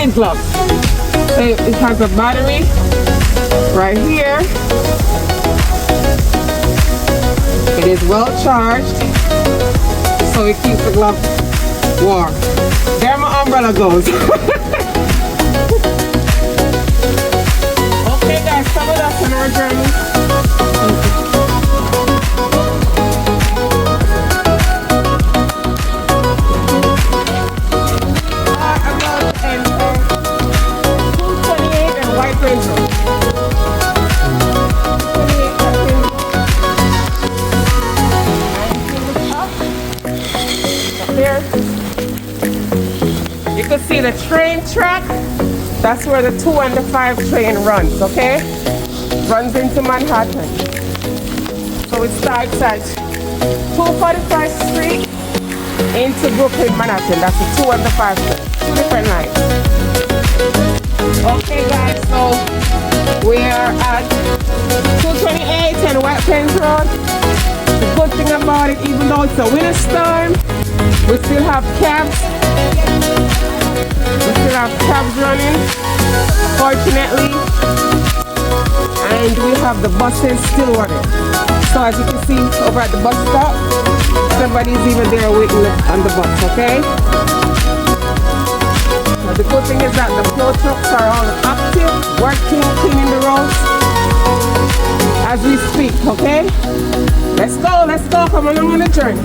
is locked. So it has a battery right here. It is well charged, so it keeps the glove warm. There my umbrella goes. Okay guys, some of that's on our journey. About 228 and whiteplains road. 28 There. You can see the train track. That's where the 2 and the 5 train runs, okay? Runs into Manhattan. So it starts at 245th Street into Brooklyn, Manhattan. That's the 2 and the 5 train. 2 different lines. Okay guys, so we are at 228 and White Plains Road. The good thing about it, even though it's a winter storm, we still have cabs. We still have cabs running, fortunately. And we have the buses still running. So as you can see over at the bus stop, somebody's even there waiting on the bus, okay? Now the good thing is that the plow trucks are all active, working, cleaning the roads as we speak, okay? Let's go, come along on the journey.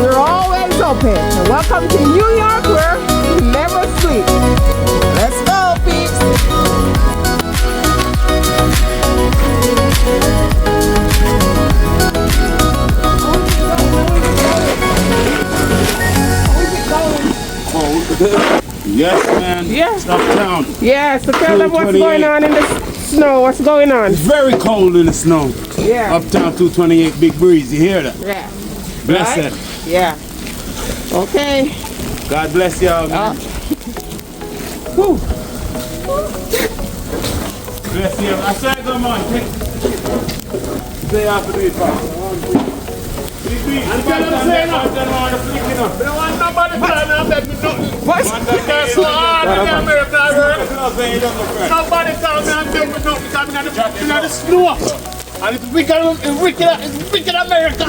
We're always open. And welcome to New York, where we never sleep. Let's go, peeps. Yes, man. Yes. Uptown. Yeah, so tell them what's going on in the snow. What's going on? It's very cold in the snow. Yeah. Uptown 228, big breeze. You hear that? Yeah. Bless Right? it. Yeah. Okay. God bless y'all, man. Whew. Bless you. I said, come on. Say after me, Papa. I'm saying no. They don't want nobody telling them that we don't. What? Because so hard in America, I heard. Nobody telling me I'm doing nothing because I'm in the snow. And it's wicked America.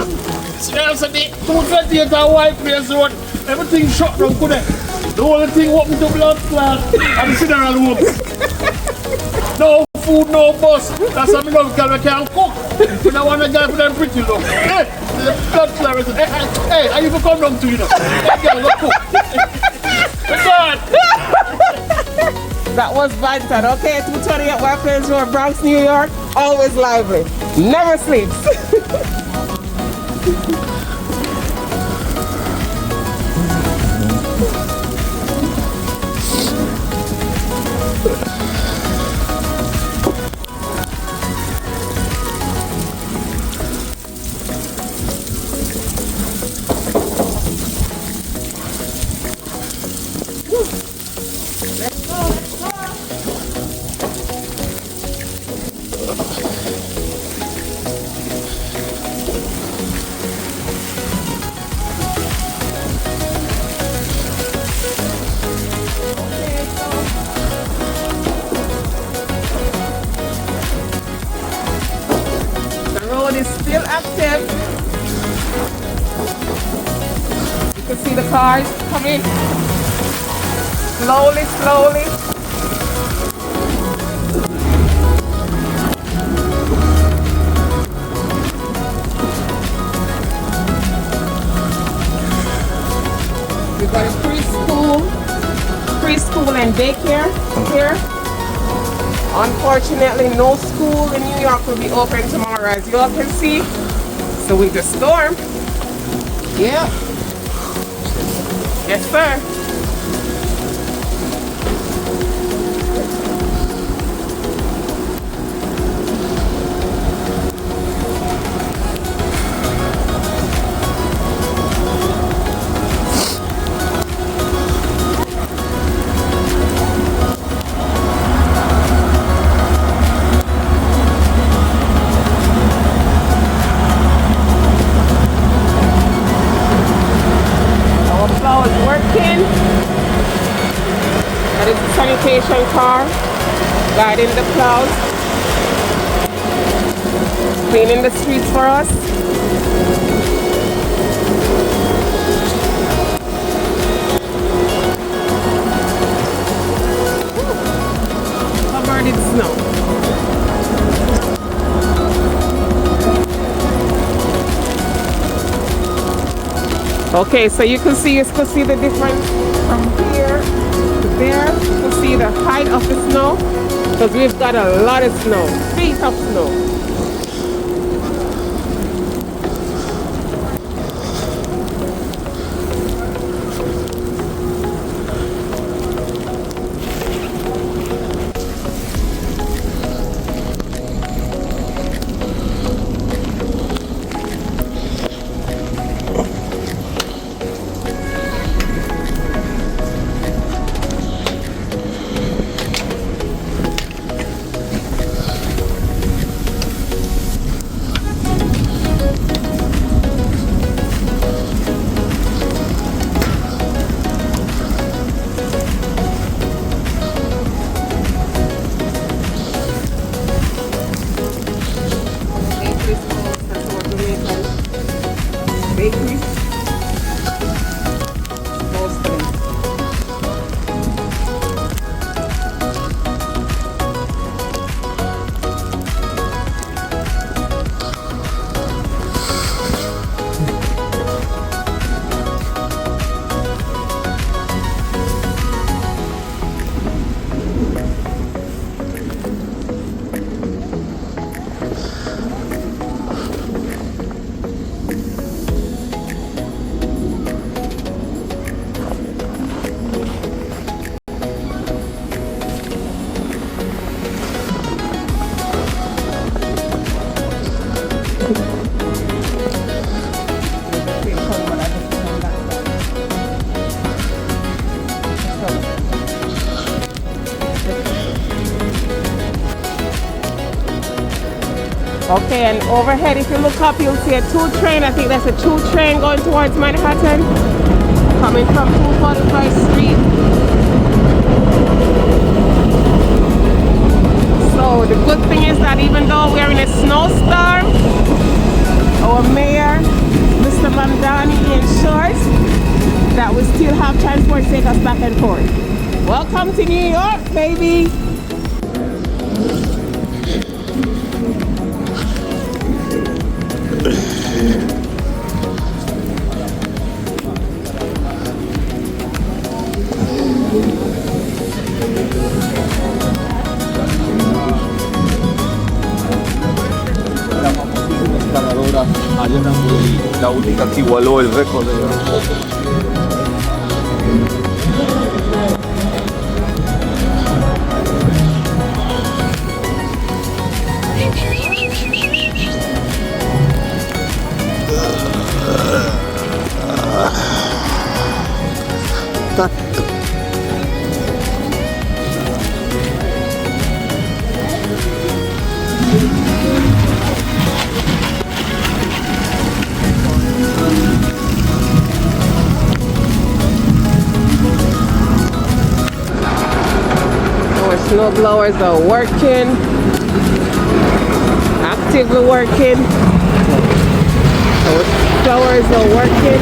See what I'm saying? 228 and whiteplains road. Everything shut down today. The only thing open to blood clot and the funeral home. No food, no bus. That's how we love because we can't cook. We don't want to get for them pretty look. Hey, the blood clot. Hey, I even come down to you now. Hey, girl, go cook. God. That was Banton, okay? 228 White Plains Road, Bronx, New York. Always lively. Never sleeps. Is still active. You can see the cars coming slowly. preschool and daycare here. Unfortunately, no school in New York will be open tomorrow, as you all can see. So with the storm, yeah. Yes, sir. That is the sanitation car guiding the plows, cleaning the streets for us. Covered in snow. Okay, so you can see the difference from here to there. You can see the height of the snow, because we've got a lot of snow, feet of snow. Okay, and overhead, if you look up, you'll see a 2 train. I think that's a 2 train going towards Manhattan, coming from 245th Street. So the good thing is that even though we're in a snowstorm, our mayor, Mr. Mamdani, ensures that we still have transport to take us back and forth. Welcome to New York, baby! La única que igualó el récord de Snow blowers are working, actively working. Our blowers are working.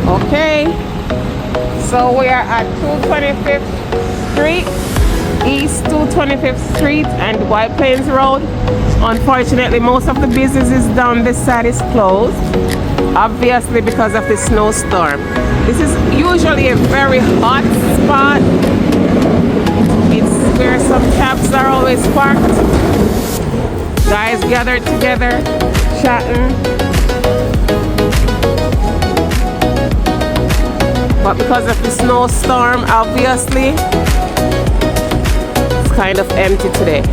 Okay, so we are at 225th Street East 225th Street and White Plains Road. Unfortunately, most of the businesses down this side is closed, obviously because of the snowstorm. This is usually a very hot spot. It's where some cabs are always parked. Guys gathered together, chatting. But because of the snowstorm, obviously, it's kind of empty today.